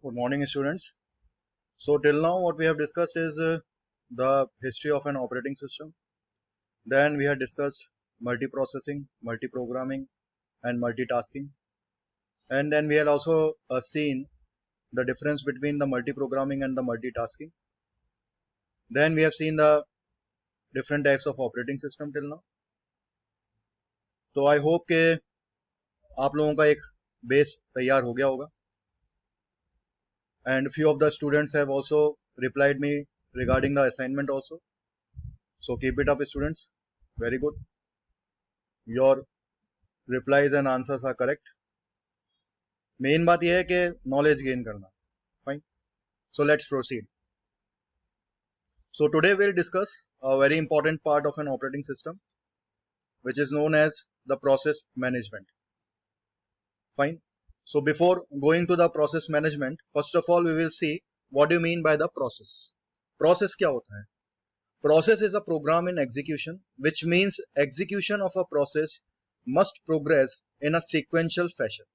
Good morning, students. So till now what we have discussed is the history of an operating system. Then we had discussed multiprocessing, multiprogramming and multitasking. And then we had also seen the difference between the multiprogramming and the multitasking. Then we have seen the different types of operating system till now. तो I hope के आप लोगों का एक base तैयार हो गया होगा. And few of the students have also replied me regarding the assignment also. So keep it up, students. Very good. Your replies and answers are correct. Main बात यह है कि नॉलेज गेन करना. Fine. So let's proceed. So today we'll discuss a very important part of an operating system, which is known as the process management. Fine. So before going to the process management, first of all we will see what do you mean by the process. Process क्या होता है? Process is a program in execution, which means execution of a process must progress in a sequential fashion.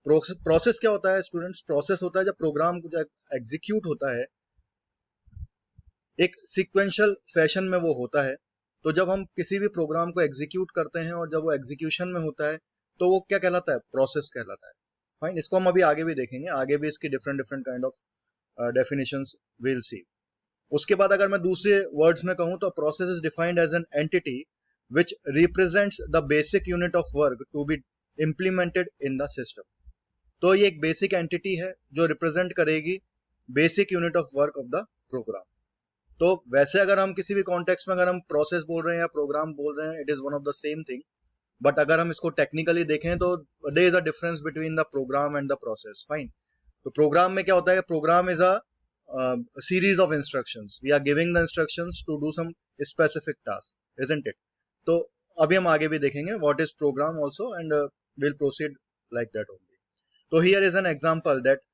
Process क्या होता है students? Process होता है जब program execute होता है एक सीक्वेंशियल फैशन में वो होता है. तो जब हम किसी भी प्रोग्राम को एग्जीक्यूट करते हैं और जब वो एग्जीक्यूशन में होता है तो वो क्या कहलाता है? प्रोसेस कहलाता है. फाइन. इसको हम अभी आगे भी देखेंगे, आगे भी इसकी different different kind of definitions will see. उसके बाद अगर मैं दूसरे वर्ड्स में कहूं तो process is defined as an entity which represents the basic unit of work to be implemented in the system. तो ये एक बेसिक एंटिटी है जो रिप्रेजेंट करेगी basic unit of work of the program. तो वैसे अगर हम किसी भी कॉन्टेक्स्ट में अगर हम प्रोसेस बोल रहे हैं या प्रोग्राम बोल रहे हैं, it is one of the same thing. But अगर हम इसको टेक्निकली देखें तो there is a difference between the program and the process. Fine. तो प्रोग्राम में क्या होता है? Program is a series of instructions. We are giving the instructions to do some specific task, isn't it? तो अभी हम आगे भी देखेंगे what is program also and we'll proceed like that only. तो here is an example that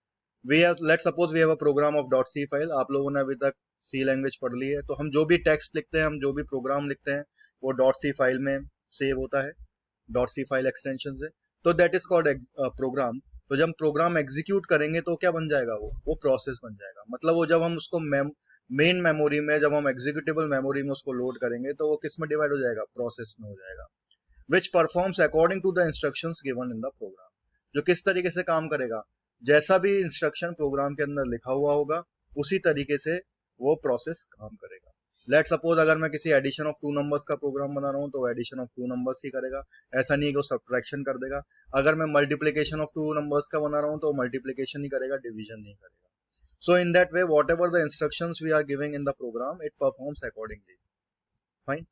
we have, let's suppose we have a program of .c file. आप लोगों ने अभी तक C लैंग्वेज पढ़ ली है, तो हम जो भी टेक्स्ट लिखते हैं, हम जो भी प्रोग्राम लिखते हैं वो .c फाइल में सेव होता है .c फाइल एक्सटेंशन से. तो दैट इज कॉल्ड प्रोग्राम. तो जब प्रोग्राम एग्जीक्यूट करेंगे तो क्या बन जाएगा? वो प्रोसेस बन जाएगा. मतलब वो जब हम उसको मेन मेमोरी में, जब हम एग्जीक्यूटेबल मेमोरी में उसको लोड करेंगे तो वो किस में डिवाइड हो जाएगा? प्रोसेस में हो जाएगा. Which performs according to the instructions given in the program. जो किस तरीके से काम करेगा? जैसा भी इंस्ट्रक्शन प्रोग्राम के अंदर लिखा हुआ होगा उसी तरीके से वो प्रोसेस काम करेगा. लेट सपोज अगर मैं किसी एडिशन ऑफ टू नंबर्स का प्रोग्राम बना रहा हूं तो एडिशन ऑफ टू नंबर्स ही करेगा. ऐसा नहीं है कि वो सब्ट्रैक्शन कर देगा. अगर मैं मल्टीप्लिकेशन ऑफ टू नंबर्स का बना रहा हूं तो मल्टीप्लिकेशन ही करेगा, डिवीजन नहीं करेगा. So in that way whatever the instructions we are giving in the program it performs accordingly. Fine.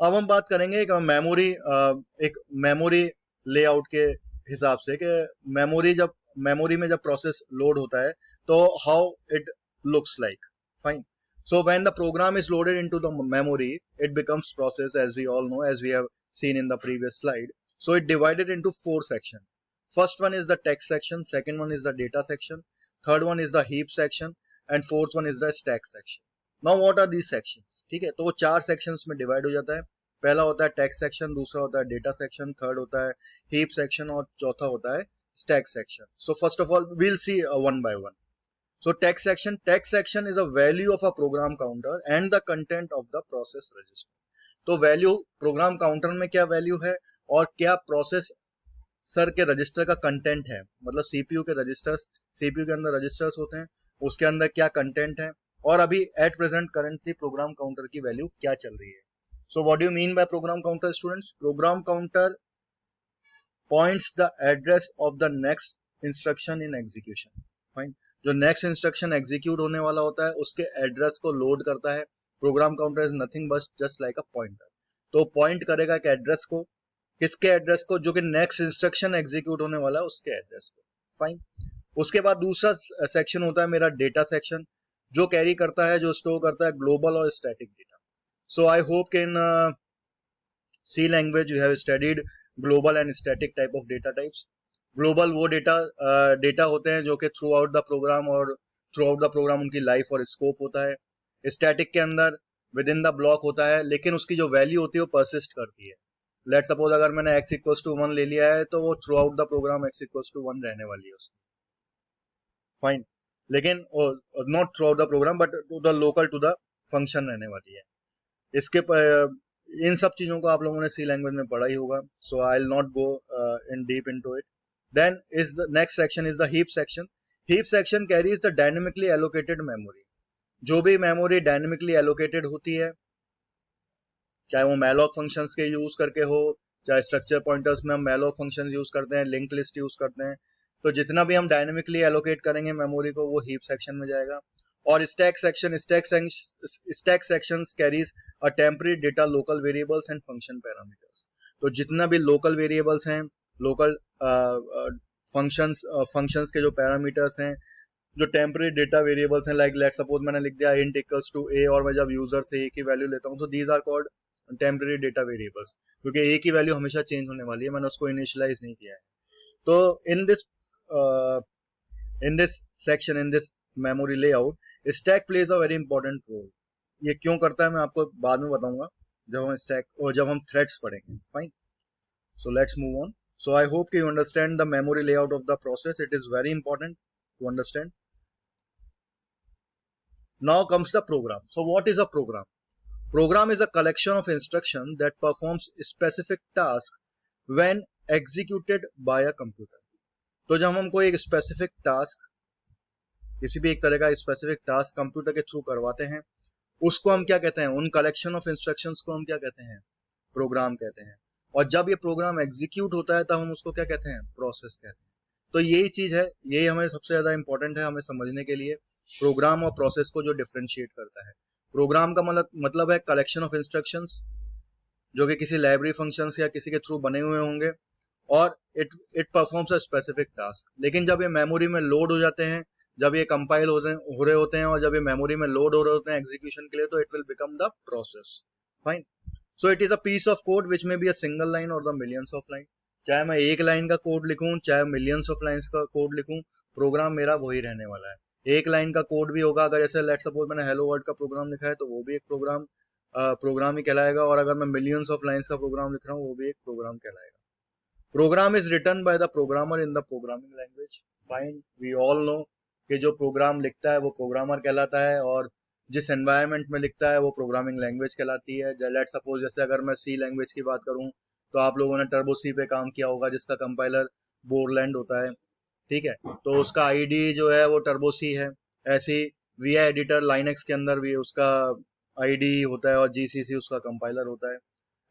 अब हम बात करेंगे एक मेमोरी लेआउट के हिसाब से कि मेमोरी में जब प्रोसेस लोड होता है तो how it looks like. Fine. So when the program is loaded into the memory, it becomes process, as we all know, as we have seen in the previous slide. So it divided into 4 sections. First one is the text section, second one is the data section, third one is the heap section, and fourth one is the stack section. Now what are these sections? ठीक है, तो वो 4 sections में divide हो जाता है. पहला होता है text section, दूसरा होता है data section, third होता है heap section और चौथा होता है stack section. So first of all, we'll see one by one. So text section is a value of a program counter and the content of the process register. तो value program counter में क्या value है और क्या processor के register का content है. मतलब सीपीयू के अंदर रजिस्टर्स होते हैं, उसके अंदर क्या कंटेंट है और अभी at present currently program counter की वैल्यू क्या चल रही है. So what do you mean by program counter students? Program counter points the address of the next instruction in execution. Fine. जो नेक्स्ट इंस्ट्रक्शन एग्जीक्यूट होने वाला होता है उसके एड्रेस को लोड करता है. Program counter is nothing but just like a pointer. तो पॉइंट करेगा एक एड्रेस को. किसके एड्रेस को? जो कि नेक्स्ट इंस्ट्रक्शन एग्जीक्यूट होने वाला है उसके एड्रेस को. फाइन. उसके बाद दूसरा सेक्शन होता है मेरा डेटा सेक्शन, जो कैरी करता है, जो स्टोर करता है ग्लोबल और static data. So I hope कि in C language you have studied global and static type of data types. Global वो डेटा होते हैं जो कि थ्रू आउट द प्रोग्राम और थ्रू आउट द प्रोग्राम उनकी लाइफ और स्कोप होता है. स्टैटिक के अंदर विद इन द ब्लॉक होता है, लेकिन उसकी जो वैल्यू होती है वो परसिस्ट करती है. लेट सपोज अगर मैंने x इक्वल्स टू 1 ले लिया है तो वो throughout the program x equals to 1 रहने वाली है उसकी. फाइन, लेकिन not throughout the program but to the local to the function रहने वाली है। इसके इन सब चीजों को आप लोगों ने सी लैंग्वेज में पढ़ा ही होगा, so I will not go in deep into it. Then is the next section is the heap section. Heap section carries the dynamically allocated memory. जो भी मेमोरी डायनेमिकली एलोकेटेड होती है, चाहे वो मैलॉक फंक्शंस के यूज करके हो, चाहे स्ट्रक्चर पॉइंटर्स में हम मैलॉक फंक्शन यूज करते हैं, लिंक लिस्ट यूज करते हैं, तो जितना भी हम डायनेमिकली एलोकेट करेंगे मेमोरी को वो हीप सेक्शन में जाएगा। और stack sections carries a temporary data local variables and function parameters. तो जितना भी लोकल वेरिएबल्स हैं, लोकल फंक्शंस के जो पैरामीटर्स हैं, जो टेम्पररी डेटा वेरिएबल्स हैं, लाइक लेट सपोज मैंने लिख दिया int इक्वल्स टू a, और मैं जब यूजर से a की वैल्यू लेता हूँ तो these are called temporary data variables, क्योंकि a की वैल्यू हमेशा चेंज होने वाली है, मैंने उसको इनिशियलाइज नहीं किया है। तो in this section, in this memory layout, stack plays a very important role. ये क्यों करता है मैं आपको बाद में बताऊंगा जब हम स्टैक और जब हम थ्रेड्स पढ़ेंगे। Fine, so let's move on. So I hope कि you understand the memory layout of the process. It is very important to understand. Now comes the program. So what is a program? Program is a collection of instructions that performs specific task when executed by a computer. तो जब हम कोई एक specific task, किसी भी एक तरह का स्पेसिफिक टास्क कंप्यूटर के थ्रू करवाते हैं, उसको हम क्या कहते हैं? उन कलेक्शन ऑफ इंस्ट्रक्शंस को हम क्या कहते हैं? प्रोग्राम कहते हैं। और जब ये प्रोग्राम एग्जीक्यूट होता है तब हम उसको क्या कहते हैं? प्रोसेस कहते हैं। तो यही चीज है, यही हमें सबसे ज्यादा इंपॉर्टेंट है हमें समझने के लिए, प्रोग्राम और प्रोसेस को जो डिफरेंशिएट करता है। प्रोग्राम का मतलब है कलेक्शन ऑफ इंस्ट्रक्शंस जो कि किसी लाइब्रेरी फंक्शंस या किसी के थ्रू बने हुए होंगे, और it performs a specific task. लेकिन जब ये मेमोरी में लोड हो जाते हैं, जब ये कंपाइल हो रहे होते हैं और जब ये मेमोरी में लोड हो रहे होते हैं एग्जीक्यूशन के लिए, तो it will become the process. Fine, so it is a piece of code which may be a single line और द मिलियंस ऑफ लाइन। चाहे मैं एक लाइन का कोड लिखूं, चाहे मिलियंस ऑफ लाइंस का कोड लिखूं, प्रोग्राम मेरा वही रहने वाला है। एक लाइन का कोड भी होगा, अगर जैसे लेट सपोज मैंने हेलो वर्ल्ड का प्रोग्राम लिखा है तो वो भी एक प्रोग्राम ही कहलाएगा, और अगर मैं मिलियंस ऑफ लाइंस का प्रोग्राम लिख रहा हूँ वो भी एक प्रोग्राम कहलाएगा। Program is written by the programmer in the programming language. Fine, we all know कि जो प्रोग्राम लिखता है वो प्रोग्रामर कहलाता है, और जिस एनवायरनमेंट में लिखता है वो प्रोग्रामिंग लैंग्वेज कहलाती है। लेट सपोज जैसे अगर मैं सी लैंग्वेज की बात करूं तो आप लोगों ने टर्बो सी पे काम किया होगा, जिसका कंपाइलर बोरलैंड होता है, ठीक है, तो उसका आईडी जो है वो टर्बो सी है। ऐसे वी एडिटर लाइनक्स के अंदर भी उसका आईडी होता है और जीसीसी उसका कंपाइलर होता है।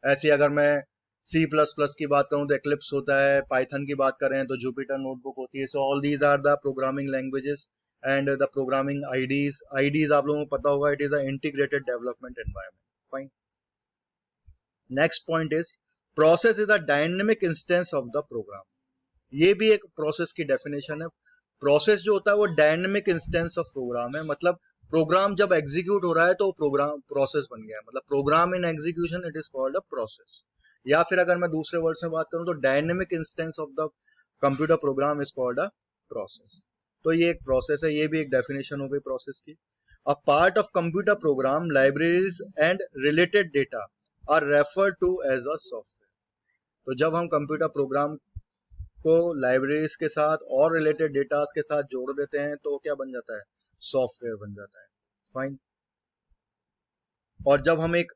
ऐसे अगर मैं C++ की बात करूं तो एक्लिप्स होता है, पाइथन की बात करें तो जुपिटर नोटबुक होती है। So all these are the programming languages and the programming IDEs आप लोगों को पता होगा, it is a integrated development environment. Fine, next point is process is a dynamic instance of the program. ये भी एक प्रोसेस की डेफिनेशन है। प्रोसेस जो होता है वो डायनेमिक इंस्टेंस ऑफ प्रोग्राम है, मतलब प्रोग्राम जब एग्जीक्यूट हो रहा है तो प्रोग्राम प्रोसेस बन गया है, मतलब program in execution it is called a process. या फिर अगर मैं दूसरे वर्ड से बात करूं तो dynamic instance of the computer program is called a process. तो ये एक प्रोसेस है, ये भी एक डेफिनेशन हो गई प्रोसेस की। A part of computer program libraries and related data are referred to as a software. तो जब हम कंप्यूटर प्रोग्राम को लाइब्रेरीज के साथ और रिलेटेड डेटास के साथ जोड़ देते हैं तो क्या बन जाता है? सॉफ्टवेयर बन जाता है। फाइन, और जब हम एक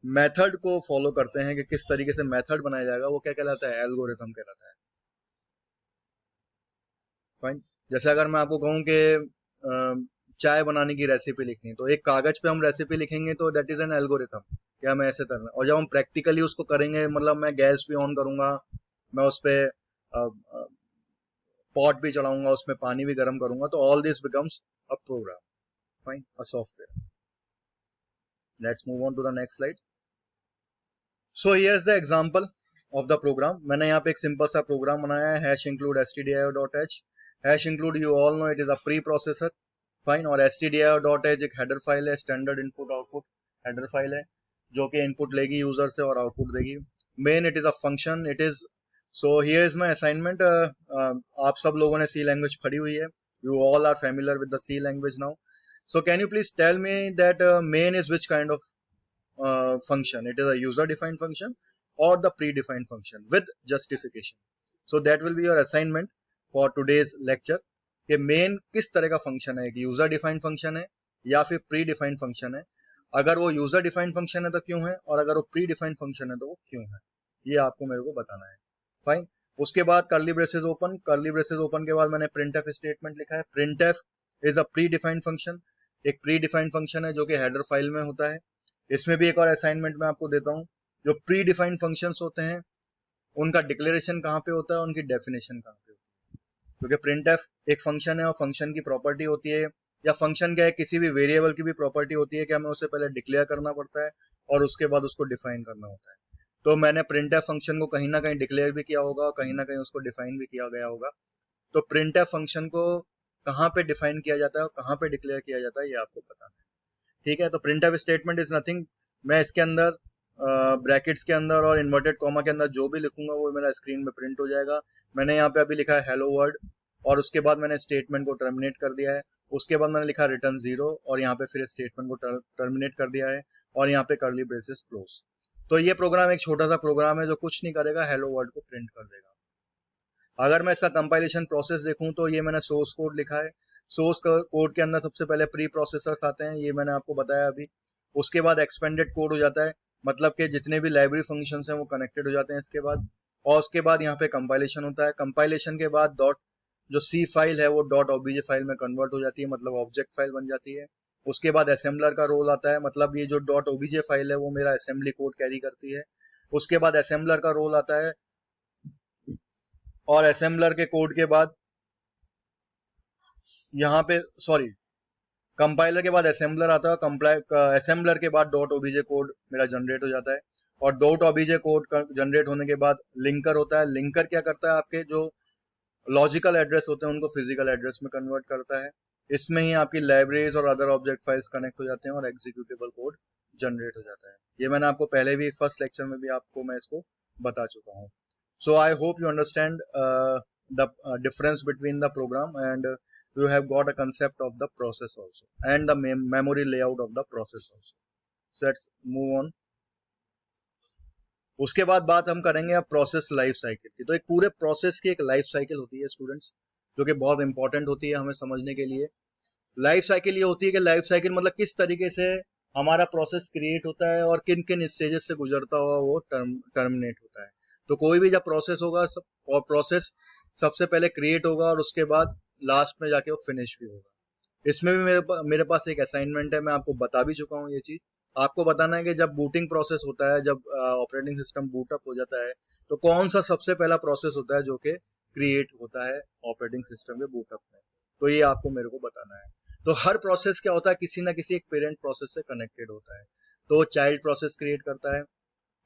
मेथड को फॉलो करते हैं कि किस तरीके से मेथड बनाया जाएगा, वो क्या कहलाता है? एल्गोरिथम कहलाता है। फाइन, जैसे अगर मैं आपको कहूं कि चाय बनाने की रेसिपी लिखनी, तो एक कागज पे हम रेसिपी लिखेंगे तो दैट इज एन एल्गोरिथम कि हमें ऐसे करना। और जब हम प्रैक्टिकली उसको करेंगे, मतलब मैं गैस भी ऑन करूंगा, मैं उस पर पॉट भी चढ़ाऊंगा, उसमें पानी भी गर्म करूंगा, तो all this becomes a program. Fine, a software. Let's move on to the next slide. So here is the example of the program. मैंने यहाँ पे एक सिंपल सा प्रोग्राम बनाया है, hash include stdio.h। Hash include you all know it is a preprocessor. Fine, और stdio.h एक header file है, standard input output header file है, जो कि इनपुट लेगी यूजर से और आउटपुट देगी। Main it is a function, it is so here is my assignment. आप सब लोगों ने C language पढ़ी हुई है, you all are familiar with the C language now. So can you please tell me that main is which kind of function? It is a user defined function or the predefined function with justification. So that will be your assignment for today's lecture. कि main किस तरह का function है, कि user defined function है या फिर pre defined function है। अगर वो यूजर डिफाइंड फंक्शन है तो क्यों है, और अगर वो प्री डिफाइंड फंक्शन है तो वो क्यों है, ये आपको मेरे को बताना है। फाइन। उसके बाद curly braces open, curly braces open के बाद मैंने प्रिंटफ स्टेटमेंट लिखा है। Printf is a pre defined function, एक प्री डिफाइंड फंक्शन है जो कि हेडर फाइल में होता है। इसमें भी एक और असाइनमेंट मैं आपको देता हूँ, जो प्री डिफाइंड फंक्शंस होते हैं उनका डिक्लेरेशन कहाँ पे होता है, उनकी डेफिनेशन कहाँ पे होती है। क्योंकि प्रिंटफ एक फंक्शन है और फंक्शन की प्रॉपर्टी होती है, या फंक्शन क्या है, किसी भी वेरिएबल की भी प्रॉपर्टी होती है कि हमें उसे पहले डिक्लेयर करना पड़ता है और उसके बाद उसको डिफाइन करना होता है। तो मैंने प्रिंटफ फंक्शन को कहीं ना कहीं डिक्लेयर भी किया होगा और कहीं ना कहीं उसको डिफाइन भी किया गया होगा। तो प्रिंटफ फंक्शन को कहाँ पे डिफाइन किया जाता है और कहाँ पे डिक्लेयर किया जाता है ये आपको पता है। ठीक है, तो प्रिंटफ स्टेटमेंट इज नथिंग, मैं इसके अंदर ब्रैकेट्स के अंदर और इन्वर्टेड कॉमा के अंदर जो भी लिखूंगा वो मेरा स्क्रीन में प्रिंट हो जाएगा। मैंने यहाँ पे अभी लिखा है हेलो वर्ल्ड, और उसके बाद मैंने स्टेटमेंट को टर्मिनेट कर दिया है। उसके बाद मैंने लिखा रिटर्न 0 और यहाँ पे फिर स्टेटमेंट को टर्मिनेट कर दिया है और यहाँ पे कर्ली ब्रेसेस क्लोज। तो ये प्रोग्राम एक छोटा सा प्रोग्राम है जो कुछ नहीं करेगा, हेलो वर्ल्ड को प्रिंट कर देगा। अगर मैं इसका कंपाइलेशन प्रोसेस देखूं तो ये मैंने सोर्स कोड लिखा है। सोर्स कोड के अंदर सबसे पहले प्री प्रोसेसर्स आते हैं, ये मैंने आपको बताया अभी। उसके बाद एक्सपेंडेड कोड हो जाता है, मतलब कि जितने भी लाइब्रेरी फंक्शंस हैं वो कनेक्टेड हो जाते हैं इसके बाद। और उसके बाद यहाँ पे कंपाइलेशन होता है। कंपाइलेशन के बाद डॉट जो सी फाइल है वो डॉट ओबीजे फाइल में कन्वर्ट हो जाती है, मतलब ऑब्जेक्ट फाइल बन जाती है। उसके बाद असेंबलर का रोल आता है, मतलब ये जो डॉट ओबीजे फाइल है वो मेरा असेंबली कोड कैरी करती है। उसके बाद असेंबलर का रोल आता है, और असेंबलर के कोड के बाद यहाँ पे सॉरी कंपाइलर के बाद असेंबलर आता है, असेंबलर के बाद डॉट ओबीजे कोड मेरा जनरेट हो जाता है। और डॉट ओबीजे कोड जनरेट होने के बाद लिंकर होता है। लिंकर क्या करता है, आपके जो लॉजिकल एड्रेस होते हैं उनको फिजिकल एड्रेस में कन्वर्ट करता है। इसमें ही आपकी लाइब्रेरीज और अदर ऑब्जेक्ट फाइल्स कनेक्ट हो जाते हैं और एग्जीक्यूटेबल कोड जनरेट हो जाता है। ये मैंने आपको पहले भी फर्स्ट लेक्चर में भी आपको मैं इसको बता चुका हूँ। So I hope you understand the difference between the program, and you have got a concept of the process also, and the memory layout of the process also. So let's move on. उसके बाद बात हम करेंगे अब process life cycle की। तो एक पूरे प्रोसेस की एक लाइफ साइकिल होती है स्टूडेंट्स, जो कि बहुत इंपॉर्टेंट होती है हमें समझने के लिए। लाइफ साइकिल ये होती है कि लाइफ साइकिल मतलब किस तरीके से हमारा प्रोसेस क्रिएट होता है और किन किन स्टेजेस से गुजरता हुआ वो टर्मिनेट होता है। तो कोई भी जब प्रोसेस होगा और प्रोसेस सबसे पहले क्रिएट होगा और उसके बाद लास्ट में जाके वो फिनिश भी होगा। इसमें भी मेरे पास एक असाइनमेंट है, मैं आपको बता भी चुका हूँ ये चीज। आपको बताना है कि जब बूटिंग प्रोसेस होता है, जब ऑपरेटिंग सिस्टम बूटअप हो जाता है, तो कौन सा सबसे पहला प्रोसेस होता है जो कि क्रिएट होता है ऑपरेटिंग सिस्टम के बूटअप में। तो ये आपको मेरे को बताना है। तो हर प्रोसेस क्या होता है, किसी ना किसी एक पेरेंट प्रोसेस से कनेक्टेड होता है। तो चाइल्ड प्रोसेस क्रिएट करता है,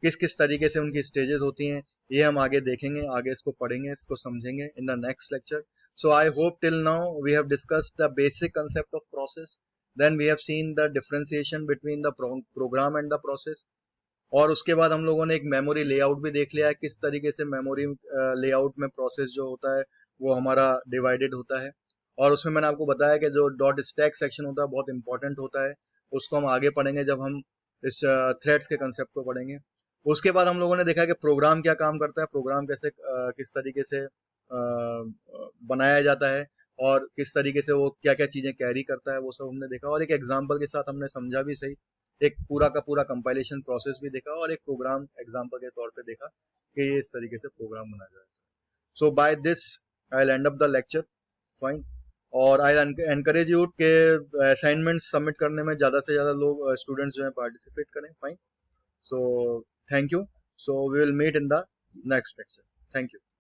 किस किस तरीके से उनकी स्टेजेस होती हैं ये हम आगे देखेंगे, आगे इसको पढ़ेंगे, इसको समझेंगे in the next lecture. So I hope till now we have discussed the basic concept of process, then we have seen the differentiation between the program and the process. और उसके बाद हम लोगों ने एक मेमोरी लेआउट भी देख लिया है, किस तरीके से मेमोरी लेआउट में प्रोसेस जो होता है वो हमारा डिवाइडेड होता है। और उसमें मैंने आपको बताया कि जो डॉट स्टैक सेक्शन होता है बहुत इंपॉर्टेंट होता है, उसको हम आगे पढ़ेंगे जब हम इस थ्रेड्स के कंसेप्ट को पढ़ेंगे। उसके बाद हम लोगों ने देखा कि प्रोग्राम क्या काम करता है, प्रोग्राम कैसे किस तरीके से बनाया जाता है और किस तरीके से वो क्या क्या चीजें कैरी करता है, वो सब हमने देखा। और एक एग्जांपल के साथ हमने समझा भी सही, एक पूरा का पूरा कंपाइलेशन प्रोसेस भी देखा और एक प्रोग्राम एग्जांपल के तौर पे देखा कि ये इस तरीके से प्रोग्राम बनाया जाता है। So by this I will end up the lecture. Fine. और आई एनकरेज यू के असाइनमेंट सबमिट करने में ज्यादा से ज्यादा लोग स्टूडेंट्स जो है पार्टिसिपेट करें। Fine. So thank you. So we will meet in the next lecture. Thank you.